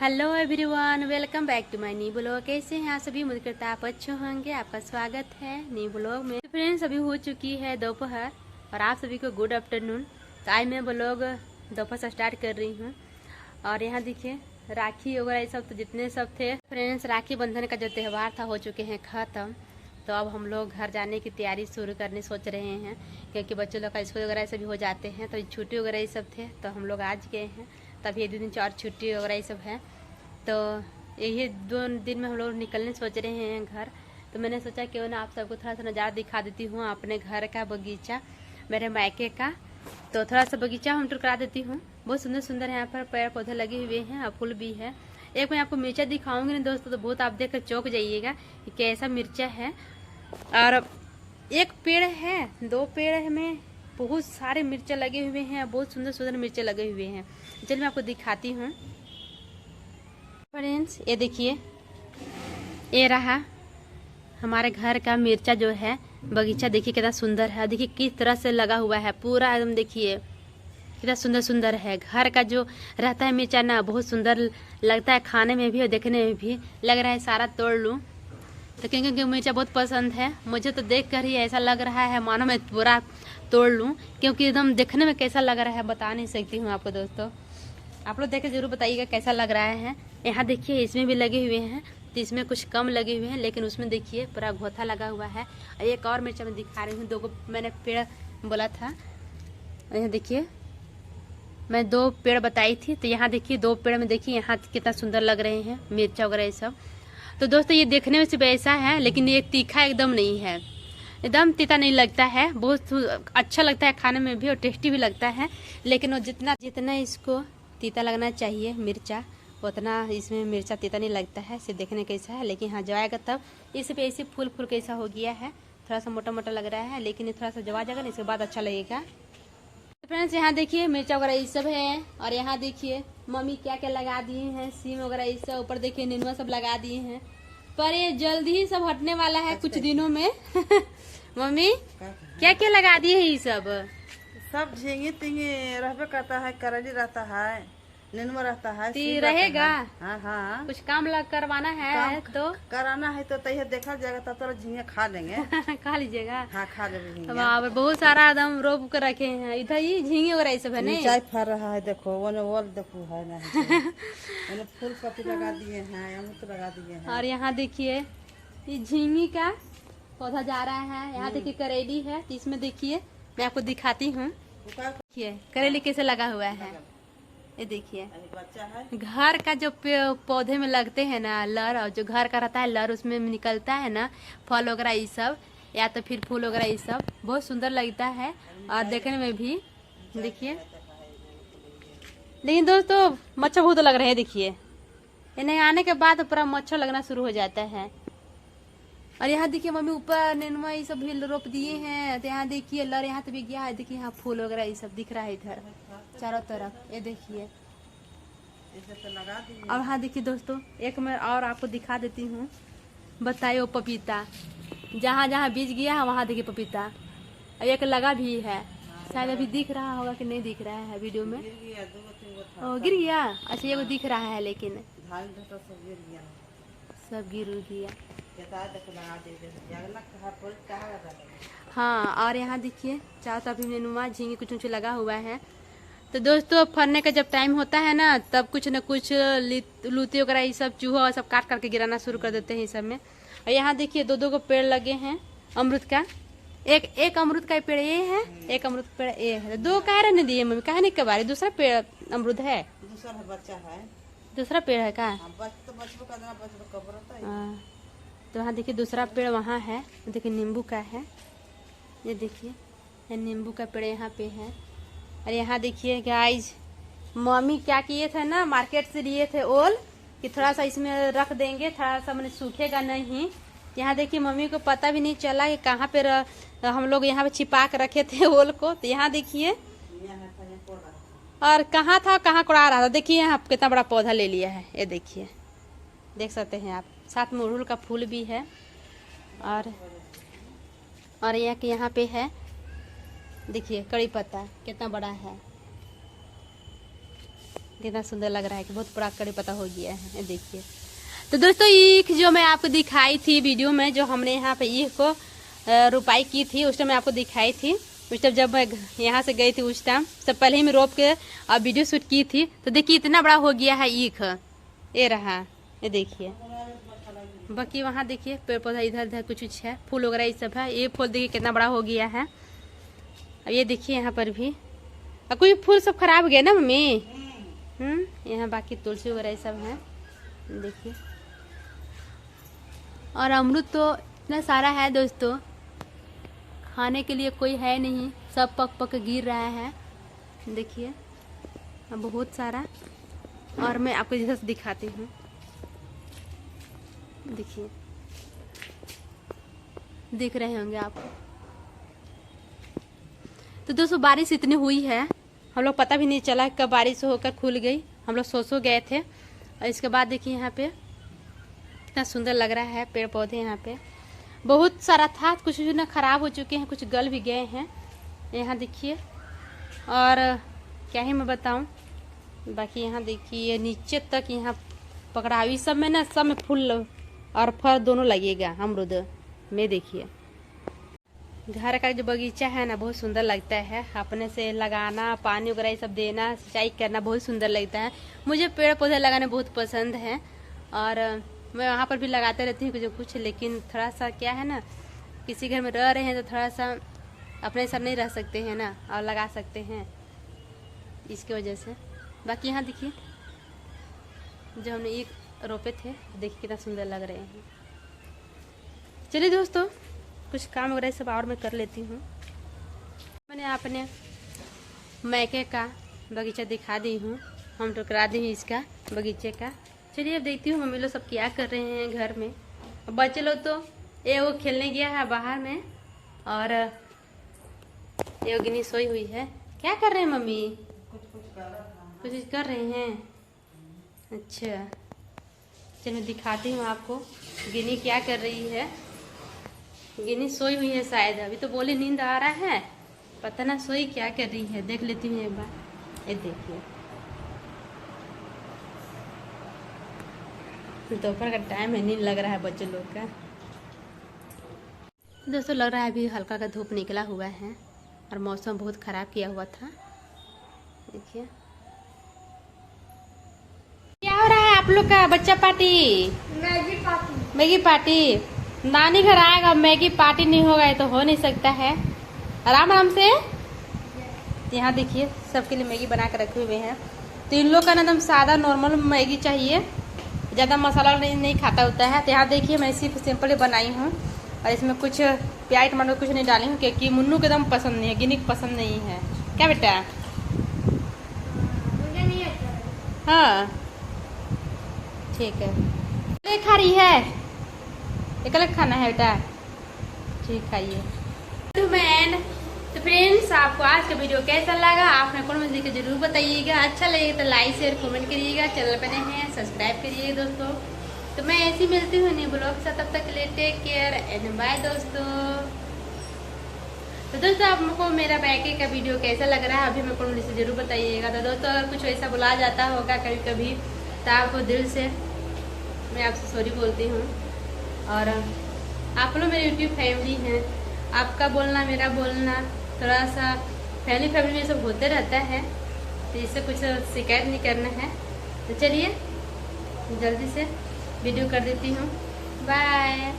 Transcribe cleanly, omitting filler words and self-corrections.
Hello everyone, welcome back to my new blog. कैसे हैं आप सभी? मुझे करता आप अच्छे होंगे। आपका स्वागत है न्यू ब्लॉग में। फ्रेंड्स, अभी हो चुकी है दोपहर और आप सभी को गुड आफ्टरनून। तो आज मैं ब्लॉग दोपहर से स्टार्ट कर रही हूँ। और यहाँ देखिए राखी वगैरह ये सब तो जितने सब थे फ्रेंड्स, राखी बंधन का जो त्यौहार था हो चुके हैं ख़त्म। तो अब हम लोग घर जाने की तैयारी शुरू करने सोच रहे हैं, क्योंकि बच्चों लोग का स्कूल वगैरह से भी हो जाते हैं। तो छुट्टी वगैरह ये सब थे तो हम लोग आज गए हैं। तभी ये 2 दिन और छुट्टी वगैरह ये सब है, तो यही 2 दिन में हम लोग निकलने सोच रहे हैं घर। तो मैंने सोचा क्यों ना आप सबको थोड़ा सा नज़ारा दिखा देती हूँ अपने घर का, बगीचा मेरे मायके का। तो थोड़ा सा बगीचा हम टूर करा देती हूँ। बहुत सुंदर सुंदर यहाँ पर पेड़ पौधे लगे हुए हैं और फूल भी है। एक मैं आपको मिर्चा दिखाऊंगी ना दोस्तों, तो बहुत आप देख कर चौंक जाइएगा कि कैसा मिर्चा है। और एक पेड़ है, 2 पेड़ में बहुत सारे मिर्चा लगे हुए हैं, बहुत सुंदर सुंदर मिर्चे लगे हुए हैं। चलिए मैं आपको दिखाती हूँ फ्रेंड्स। ये देखिए, ये रहा हमारे घर का मिर्चा जो है बगीचा। देखिए कितना सुंदर है, देखिए किस तरह से लगा हुआ है पूरा एकदम। देखिए कितना सुंदर सुंदर है। घर का जो रहता है मिर्चा ना, बहुत सुंदर लगता है खाने में भी और देखने में भी। लग रहा है सारा तोड़ लूँ, तो क्योंकि मिर्चा बहुत पसंद है मुझे। तो देख कर ही ऐसा लग रहा है मानो मैं पूरा तोड़ लूँ, क्योंकि एकदम देखने में कैसा लग रहा है बता नहीं सकती हूँ आपको दोस्तों। आप लोग देख के जरूर बताइएगा कैसा लग रहा है। यहाँ देखिए इसमें भी लगे हुए हैं, तो इसमें कुछ कम लगे हुए हैं, लेकिन उसमें देखिए पूरा घोथा लगा हुआ है। और एक और मिर्चा मैं दिखा रही हूँ, 2 मैंने पेड़ बोला था। यहाँ देखिए मैं 2 पेड़ बताई थी, तो यहाँ देखिए 2 पेड़ में देखिए यहाँ कितना सुंदर लग रहे हैं मिर्चा वगैरह ये सब। तो दोस्तों ये देखने में सिर्फ ऐसा है, लेकिन ये तीखा एकदम नहीं है, एकदम तीता नहीं लगता है। बहुत अच्छा लगता है खाने में भी और टेस्टी भी लगता है। लेकिन वो जितना इसको तीता लगना चाहिए मिर्चा, उतना इसमें मिर्चा तीता नहीं लगता है। इसे देखने कैसा है, लेकिन हाँ जवाएगा तब। इस पे ऐसे फूल फूल कैसा हो गया है, थोड़ा सा मोटा मोटा लग रहा है, लेकिन ये थोड़ा सा जवा जाएगा ना इसके बाद अच्छा लगेगा। तो फ्रेंड्स यहाँ देखिए मिर्चा वगैरह ये सब है। और यहाँ देखिए मम्मी क्या क्या लगा दिए हैं, सीम वगैरह ये सब। ऊपर देखिए नेनुआ सब लगा दिए हैं, पर ये जल्दी ही सब हटने वाला है कुछ दिनों में। मम्मी क्या क्या लगा दिए हैं ये सब? झींगे तींगे रहबे करता है, करेली रहता है, नेनुआ रहता है, सीम रहेगा। रहता है। हाँ हाँ, कुछ काम लग करवाना है तो कराना है तो तैयार देखा जाएगा, तब तो झींगे खा लेंगे। खा लीजिएगा। हाँ खा लेंगे। वहाँ पर बहुत सारा एकदम रोप कर रखे हैं। इधर ही झींगे वगैरह ये सब है नहीं? चाय फर रहा है, देखो वो देखो है ना। मैंने फूल पत्ती लगा दिए हैं, अमरूद लगा दिए हैं। और यहाँ देखिए ये झींगी का पौधा जा रहा है। यहाँ देखिए करेली है, तो इसमें देखिए मैं आपको दिखाती हूँ। देखिए करेली कैसे लगा हुआ है, ये देखिए। बच्चा है घर का जो पौधे में लगते हैं ना लर, और जो घर का रहता है लर, उसमें निकलता है ना फल वगैरह ये सब, या तो फिर फूल वगैरह ये सब, बहुत सुंदर लगता है और देखने में भी। देखिए लेकिन दोस्तों मच्छर बहुत लग रहे हैं। देखिए ये नहीं आने के बाद पूरा मच्छर लगना शुरू हो जाता है। और यहाँ देखिए मम्मी ऊपर नेनुआ ये सब भी रोप दिए हैं। तो यहाँ देखिए लर यहाँ तो भी गया है। देखिए यहाँ फूल वगैरह ये सब दिख रहा है इधर चारों तरफ, ये देखिए। और हाँ देखिए दोस्तों एक मैं और आपको दिखा देती हूँ। बताइए वो पपीता जहाँ जहाँ बीज गया है वहाँ देखिए पपीता, और एक लगा भी है। शायद अभी दिख रहा होगा कि नहीं दिख रहा है वीडियो में। गिर गया। अच्छा ये दिख रहा है, लेकिन सब गिर गया। हाँ और यहाँ देखिए चारों तरफ नेनुआ झींगे कुछ कुछ लगा हुआ है। तो दोस्तों फरने का जब टाइम होता है ना, तब कुछ न कुछ लूती वगैरह ये सब चूहा सब काट करके गिराना शुरू कर देते हैं इस सब में। और यहाँ देखिए 2 को पेड़ लगे हैं अमरूद का। एक अमरूद का पेड़ ये है, एक अमरूद पेड़ ये है। 2 कह रहने दिए मम्मी, कहा नहीं के बारे। दूसरा पेड़ अमरूद है, दूसरा बच्चा है, दूसरा पेड़ है का? तो वहाँ देखिए दूसरा पेड़ वहाँ है। देखिए नींबू का है, ये देखिए ये नींबू का पेड़ यहाँ पे है। और यहाँ देखिए गाइज मम्मी क्या किए थे ना, मार्केट से लिए थे ओल, कि थोड़ा सा इसमें रख देंगे, थोड़ा सा मैंने सूखेगा नहीं। यहाँ देखिए मम्मी को पता भी नहीं चला कि कहाँ पे हम लोग यहाँ पे छिपा के रखे थे ओल को। तो यहाँ देखिए और कहाँ था कहाँ कोड़ा रहा था। देखिए यहाँ कितना बड़ा पौधा ले लिया है, ये देखिए देख सकते हैं आप। साथ में अड़हुल का फूल भी है। और यहाँ पे है देखिए कड़ी पत्ता कितना बड़ा है। कितना सुंदर लग रहा है कि बहुत बड़ा कड़ी पत्ता हो गया है। ये देखिए। तो दोस्तों ईख जो मैं आपको दिखाई थी वीडियो में, जो हमने यहाँ पे ईख को रुपाई की थी, उस टाइम मैं आपको दिखाई थी। उस टाइम जब मैं यहाँ से गई थी उस टाइम सब पहले ही मैं रोप के अब वीडियो शूट की थी। तो देखिए इतना बड़ा हो गया है ईख। ये रहा, ये देखिए। बाकी वहाँ देखिए पेड़ पौधा इधर उधर कुछ कुछ है, फूल वगैरह ये सब है। ये फूल देखिए कितना बड़ा हो गया है। अब ये देखिए यहाँ पर भी अब कुछ फूल सब खराब गए ना मम्मी। यहाँ बाकी तुलसी वगैरह ये सब है देखिए। और अमरूद तो इतना सारा है दोस्तों, खाने के लिए कोई है नहीं, सब पक पक गिर रहा है देखिए बहुत सारा। और मैं आपको इधर से दिखाती हूँ, देखिए दिख रहे होंगे आपको। तो दोस्तों बारिश इतनी हुई है, हम लोग पता भी नहीं चला कब बारिश होकर खुल गई। हम लोग सो गए थे। और इसके बाद देखिए यहाँ पे कितना सुंदर लग रहा है। पेड़ पौधे यहाँ पे बहुत सारा था, कुछ ना खराब हो चुके हैं, कुछ गल भी गए हैं। यहाँ देखिए। और क्या ही मैं बताऊं, बाकी यहाँ देखिए नीचे तक यहाँ पकड़ावी सब में ना, सब में फूल और फल दोनों लगेगा अमरूद में। देखिए घर का जो बगीचा है ना बहुत सुंदर लगता है, अपने से लगाना, पानी वगैरह ये सब देना, सिंचाई करना बहुत सुंदर लगता है। मुझे पेड़ पौधे लगाने बहुत पसंद है और मैं वहाँ पर भी लगाते रहती हूँ कुछ। लेकिन थोड़ा सा क्या है ना, किसी घर में रह रहे हैं तो थोड़ा सा अपने सब नहीं रह सकते हैं ना, और लगा सकते हैं इसकी वजह से। बाकी यहाँ देखिए जो हमने एक रोपे थे, देखिए कितना सुंदर लग रहे हैं। चलिए दोस्तों कुछ काम वगैरह सब और मैं कर लेती हूँ। मैंने अपने मैके का बगीचा दिखा दी हूँ, हम टुकरा दी हूँ इसका बगीचे का। चलिए अब देखती हूँ मम्मी लोग सब क्या कर रहे हैं घर में। बच्चे लोग तो ये वो खेलने गया है बाहर में, और ये गिनी सोई हुई है। क्या कर रहे हैं मम्मी? कुछ कर रहे हैं। अच्छा चलिए मैं दिखाती हूँ आपको गिनी क्या कर रही है। गिनी सोई हुई है शायद, अभी तो बोले नींद आ रहा है, पता ना सोई क्या कर रही है। देख लेती हूँ एक बार। ये देखिए दोपहर का टाइम है, नींद लग रहा है बच्चे लोग का। दोस्तों लग रहा है अभी हल्का का धूप निकला हुआ है और मौसम बहुत खराब किया हुआ था। देखिए क्या हो रहा है आप लोग का बच्चा पार्टी? Maggi party. नानी घर आएगा, मैगी पार्टी नहीं होगा ये तो हो नहीं सकता है। आराम आराम से। यहाँ देखिए सबके लिए मैगी बना कर रखे हुए हैं। तो इन लोग का ना एकदम सादा नॉर्मल मैगी चाहिए, ज़्यादा मसाला नहीं खाता होता है। तो यहाँ देखिए मैं सिर्फ सिंपल ही बनाई हूँ और इसमें कुछ प्याज टमाटर कुछ नहीं डाली हूँ, क्योंकि मुन्नू को एकदम पसंद नहीं है, गिनी को पसंद नहीं है। क्या बेटा? मुझे नहीं अच्छा। हाँ ठीक है। खा रही है एक अलग खाना है बेटा, ठीक खाइए। तो फ्रेंड्स आपको आज का वीडियो कैसा लगा आप मेरे कमेंट में जरूर बताइएगा। अच्छा लगेगा तो लाइक शेयर कमेंट करिएगा, चैनल पर नए हैं सब्सक्राइब करिएगा दोस्तों। तो मैं ऐसी मिलती हूँ न्यू ब्लॉग से, तब तक के लिए टेक केयर एंड बाय दोस्तों। तो दोस्तों आपको मेरा बैके का वीडियो कैसा लग रहा है अभी मेरे कमेंट से जरूर बताइएगा। तो दोस्तों अगर कुछ ऐसा बुला जाता होगा कभी कभी तो आपको दिल से मैं आपसे सॉरी बोलती हूँ। और आप लोग मेरी यूट्यूब फैमिली हैं, आपका बोलना मेरा बोलना थोड़ा सा फैमिली में सब होते रहता है, तो इससे कुछ शिकायत नहीं करना है। तो चलिए जल्दी से वीडियो कर देती हूँ। बाय।